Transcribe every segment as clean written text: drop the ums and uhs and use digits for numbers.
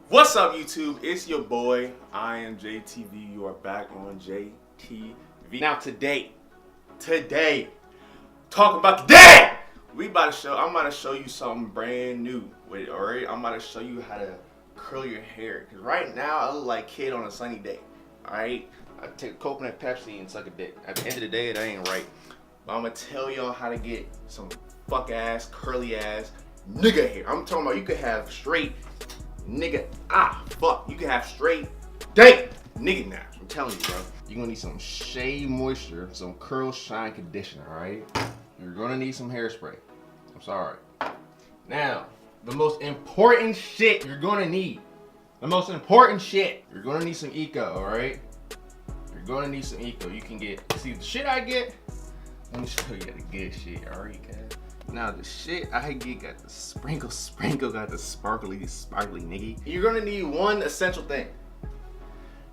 What's up, YouTube? It's your boy, I am JTV. You are back on JTV. Now today, talking about today, I'm about to show you something brand new with it, alright? I'm about to show you how to curl your hair. Cause right now I look like kid on a sunny day, alright? I take a coconut Pepsi and suck a dick. At the end of the day, that ain't right. But I'm gonna tell y'all how to get some fuck ass, curly ass nigga hair. I'm talking about you could have straight nigga, you can have straight dang nigga now. I'm telling you, bro. You're gonna need some Shea moisture, some curl shine conditioner, alright? You're gonna need some hairspray. I'm sorry. Now, the most important shit you're gonna need. You're gonna need some eco, alright? You're gonna need some eco. You can get, see the shit I get? Let me show you the good shit, alright guys? Now the shit I get got the sprinkle, got the sparkly nigga. You're gonna need one essential thing.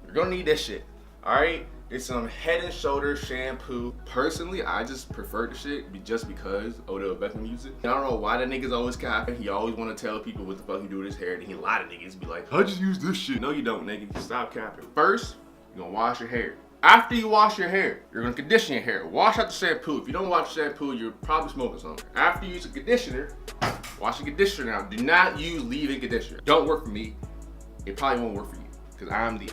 You're gonna need this shit, alright? It's some Head and Shoulders shampoo. Personally, I just prefer the shit just because Odell Beckham used it. I don't know why the nigga's always capping. He always wanna tell people what the fuck he do with his hair. And a lot of niggas be like, I just use this shit. No you don't, nigga. Stop capping. First, you're gonna wash your hair. After you wash your hair, you're gonna condition your hair. Wash out the shampoo. If you don't wash the shampoo, you're probably smoking something. After you use a conditioner, wash the conditioner now. Do not use leave-in conditioner. Don't work for me. It probably won't work for you. Cause I'm the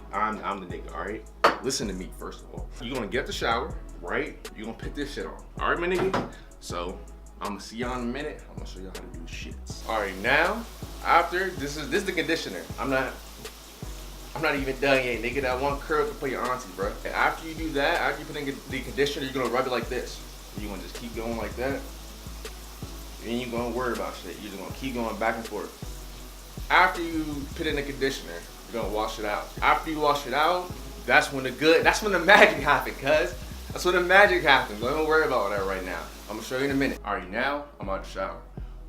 nigga, alright? Listen to me first of all. You're gonna get the shower, right? You're gonna put this shit on. Alright, my nigga? So I'm gonna see y'all in a minute. I'm gonna show y'all how to do shits. Alright, now, after this is the conditioner. I'm not even done yet, nigga. That one curl can put your auntie, bro. And after you do that, after you put in the conditioner, you're gonna rub it like this. You're gonna just keep going like that. And you're gonna worry about shit. You're just gonna keep going back and forth. After you put in the conditioner, you're gonna wash it out. After you wash it out, that's when the magic happens, cuz. That's when the magic happens. Don't worry about that right now. I'm gonna show you in a minute. Alright, now I'm out the shower.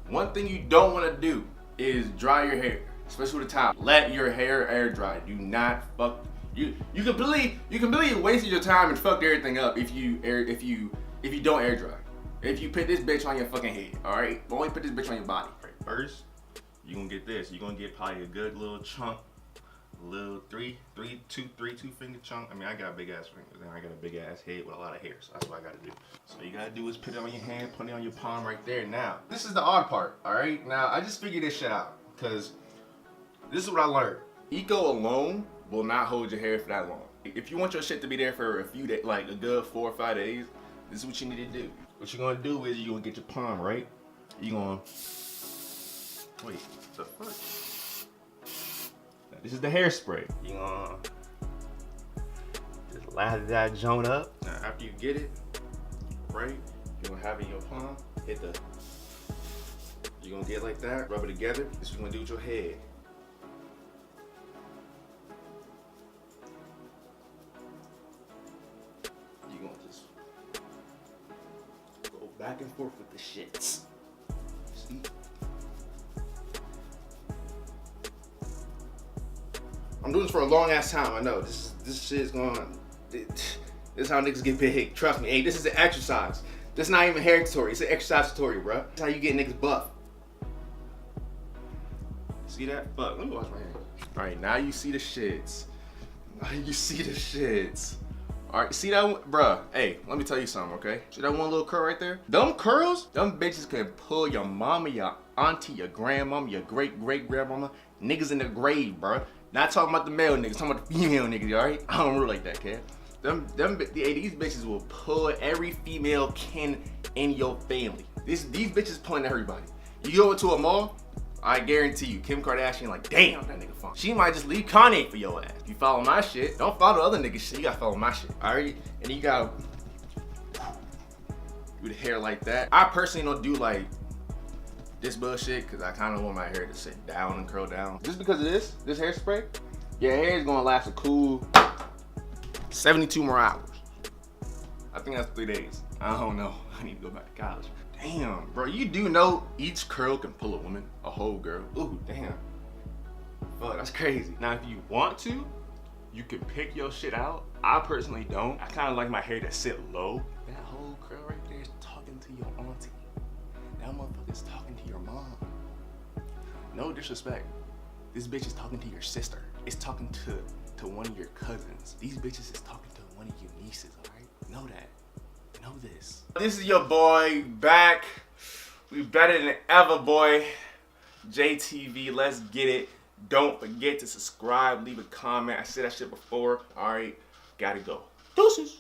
One thing you don't wanna do is dry your hair. Especially with a towel. Let your hair air dry. Do not fuck. You completely wasted your time and fucked everything up if you don't air dry. If you put this bitch on your fucking head, alright? Only put this bitch on your body. First, you're gonna get this. You're gonna get probably a good little chunk, a little three finger chunk. I mean, I got big ass fingers and I got a big ass head with a lot of hair, so that's what I gotta do. So you gotta do is put it on your hand, put it on your palm right there. Now, this is the odd part, alright? Now, I just figured this shit out, because this is what I learned. Eco alone will not hold your hair for that long. If you want your shit to be there for a few days, like a good 4 or 5 days, this is what you need to do. What you're gonna do is you're gonna get your palm, right? You're gonna, wait, what the fuck? Now, this is the hairspray. You're gonna just lather that joint up. Now after you get it, right, you're gonna have it in your palm, you're gonna get it like that, rub it together. This is what you're gonna do with your head. Back and forth with the shits. See? I'm doing this for a long ass time. I know this shit is going. This is how niggas get big. Trust me. Hey, this is an exercise. This is not even hair tutorial. It's an exercise tutorial, bro. This is how you get niggas buff. See that? Fuck. Let me wash my hands. All right, now you see the shits. Alright, see that one? Bruh, hey, let me tell you something, okay? See that one little curl right there? Them curls, them bitches can pull your mama, your auntie, your grandmama, your great-great-grandmama, niggas in the grave, bruh. Not talking about the male niggas, talking about the female niggas, alright? I don't roll like that, kid. These bitches will pull every female kin in your family. These bitches pulling everybody. You go into a mall, I guarantee you, Kim Kardashian like, damn, that nigga fun. She might just leave Kanye for your ass. If you follow my shit, don't follow other niggas shit, you gotta follow my shit, alright? And you gotta do the hair like that. I personally don't do like this bullshit, cause I kinda want my hair to sit down and curl down. Just because of this hairspray, your hair is gonna last a cool 72 more hours. I think that's 3 days. I don't know, I need to go back to college. Damn, bro, you do know each curl can pull a woman, a whole girl. Ooh, damn. Fuck, that's crazy. Now, if you want to, you can pick your shit out. I personally don't. I kind of like my hair to sit low. That whole curl right there is talking to your auntie. That motherfucker's talking to your mom. No disrespect. This bitch is talking to your sister. It's talking to one of your cousins. These bitches is talking to one of your nieces, alright? Know that. Know this. This is your boy back. We better than ever, boy. JTV, let's get it. Don't forget to subscribe, leave a comment. I said that shit before. Alright, gotta go. Deuces.